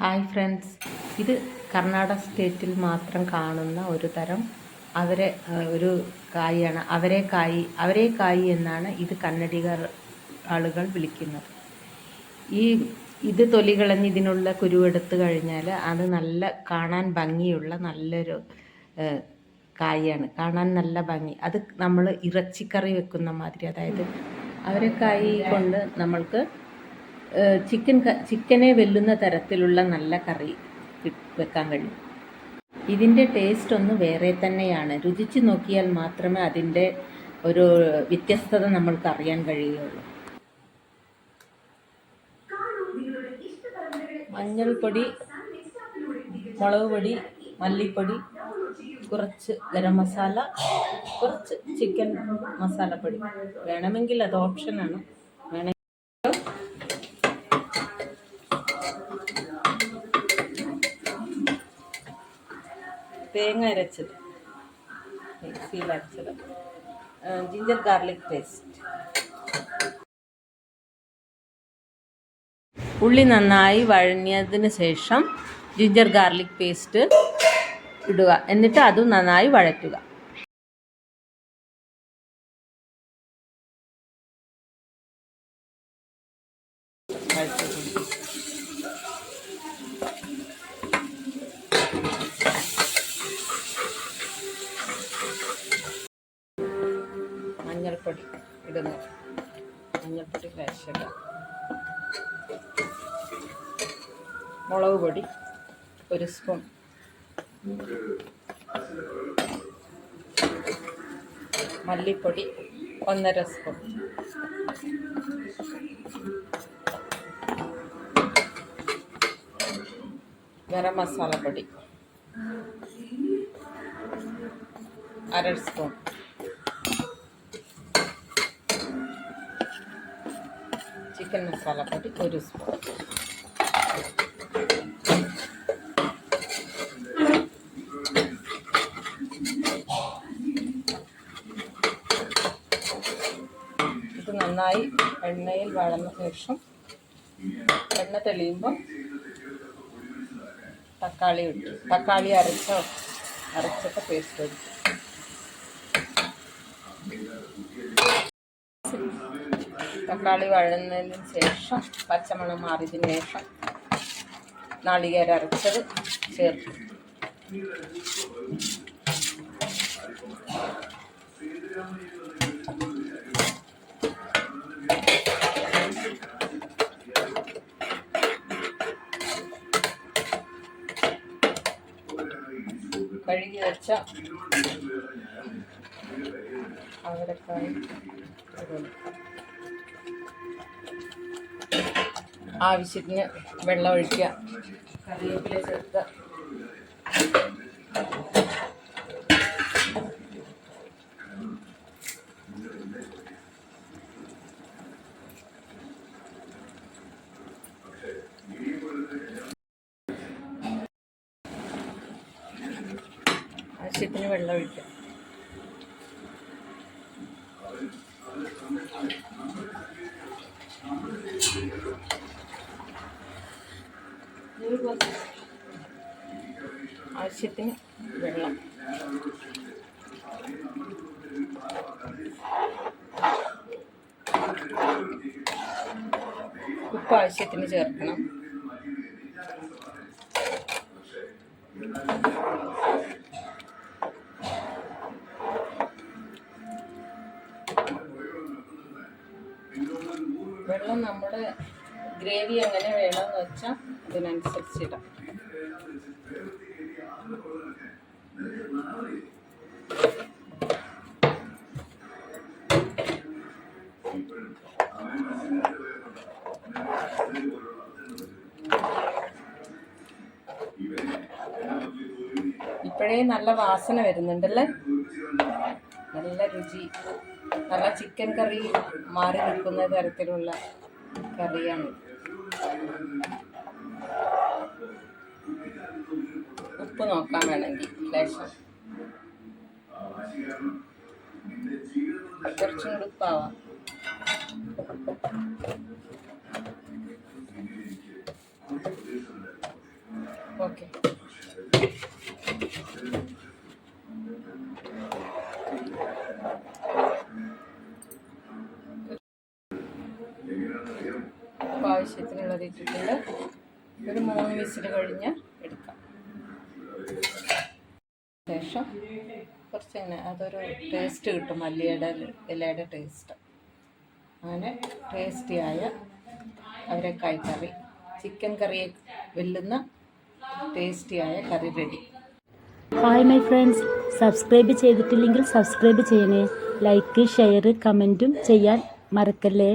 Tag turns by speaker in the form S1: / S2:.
S1: Hi friends, ഇത് കർണാടക സ്റ്റേറ്റിൽ മാത്രം കാണുന്ന ഒരു തരം ഒരു കായാണ്. അവരേക്കായി എന്നാണ് ഇത് കന്നഡിഗർ ആളുകൾ വിളിക്കുന്നത്. ഇത് തൊലി കളഞ്ഞ് ഇതിനുള്ള കുരുവെടുത്ത് കഴിഞ്ഞാൽ അത് നല്ല കാണാൻ ഭംഗിയുള്ള നല്ലൊരു കായാണ്. കാണാൻ നല്ല ഭംഗി. അത് നമ്മൾ ഇറച്ചിക്കറി വെക്കുന്ന മാതിരി, അതായത് അവരേക്കായി കൊണ്ട് നമ്മൾക്ക് ചിക്കനെ വെല്ലുന്ന തരത്തിലുള്ള നല്ല കറി വെക്കാൻ കഴിയും. ഇതിൻ്റെ ടേസ്റ്റ് ഒന്ന് വേറെ തന്നെയാണ്. രുചിച്ച് നോക്കിയാൽ മാത്രമേ അതിൻ്റെ ഒരു വ്യത്യസ്തത നമ്മൾക്ക് അറിയാൻ കഴിയുകയുള്ളൂ. മഞ്ഞൾപ്പൊടി, മുളക് പൊടി, മല്ലിപ്പൊടി, കുറച്ച് ഗരം മസാല, കുറച്ച് ചിക്കൻ മസാലപ്പൊടി. വേണമെങ്കിൽ അത് ഓപ്ഷനാണ്. തേങ്ങ അരച്ചത്, മിക്സിയിൽ അരച്ചത്, ജിഞ്ചർ ഗാർലിക് പേസ്റ്റ്. ഉള്ളി നന്നായി വഴഞ്ഞതിന് ശേഷം ജിഞ്ചർ ഗാർലിക് പേസ്റ്റ് ഇടുക. എന്നിട്ട് അതും നന്നായി വഴറ്റുക. മഞ്ഞൾപ്പൊടി ഇടുന്നു. മഞ്ഞൾപ്പൊടി ലേശം. മുളക് പൊടി 1 സ്പൂൺ. മല്ലിപ്പൊടി 1.5 സ്പൂൺ. ഗരം മസാലപ്പൊടി 1/2 സ്പൂൺ. ചിക്കൻ മസാലപ്പൊടി 1 സ്പൂൺ. ഇത് നന്നായി എണ്ണയിൽ വഴന്ന ശേഷം, എണ്ണ തെളിയുമ്പോൾ തക്കാളി അരച്ചിട്ട് പേസ്റ്റ് ഒഴിക്കും. തക്കാളി വഴന്നതിന് ശേഷം, പച്ചമണം മാറിയതിന് ശേഷം നാളികേരം അരച്ചത് ചേർക്കും. കഴുകി വെച്ച അവരക്കായി ആവശ്യത്തിന് വെള്ളം ഒഴിക്കുക. കറിവേപ്പില ചേർക്കുക. ആവശ്യത്തിന് വെള്ളം ഒഴിക്കുക. ആവശ്യത്തിന് വെള്ളം. ഉപ്പ് ആവശ്യത്തിന് ചേർക്കണം. വെള്ളം നമ്മുടെ ഗ്രേവി എങ്ങനെ വേണമെന്ന് വെച്ചാൽ അതിനനുസരിച്ചിടാം. ഇപ്പോഴേ നല്ല വാസന വരുന്നുണ്ടല്ലേ, നല്ല രുചി. നല്ല ചിക്കൻ കറി മാറി നിൽക്കുന്ന തരത്തിലുള്ള കറിയാണ്. ഉപ്പ് നോക്കാൻ വേണമെങ്കിൽ ലേശം, കുറച്ചും കൂടി ഉപ്പാവാം. ഓക്കെ. ആവശ്യത്തിനുള്ളത് ഇട്ടിട്ടുണ്ട്. ഒരു 3 വിസിൽ കഴിഞ്ഞ് എടുക്കാം. ശേഷം കുറച്ച് അതൊരു ടേസ്റ്റ് കിട്ടും, മല്ലിയുടെ ഇലയുടെ ടേസ്റ്റ്. അങ്ങനെ ടേസ്റ്റിയായ അവരക്കായ് കറി, ചിക്കൻ കറിയെ വെല്ലുന്ന ടേസ്റ്റിയായ കറി റെഡി.
S2: ഹായ് മൈ ഫ്രണ്ട്സ്, സബ്സ്ക്രൈബ് ചെയ്തിട്ടില്ലെങ്കിൽ സബ്സ്ക്രൈബ് ചെയ്യണേ. ലൈക്ക്, ഷെയർ, കമൻറ്റും ചെയ്യാൻ മറക്കല്ലേ.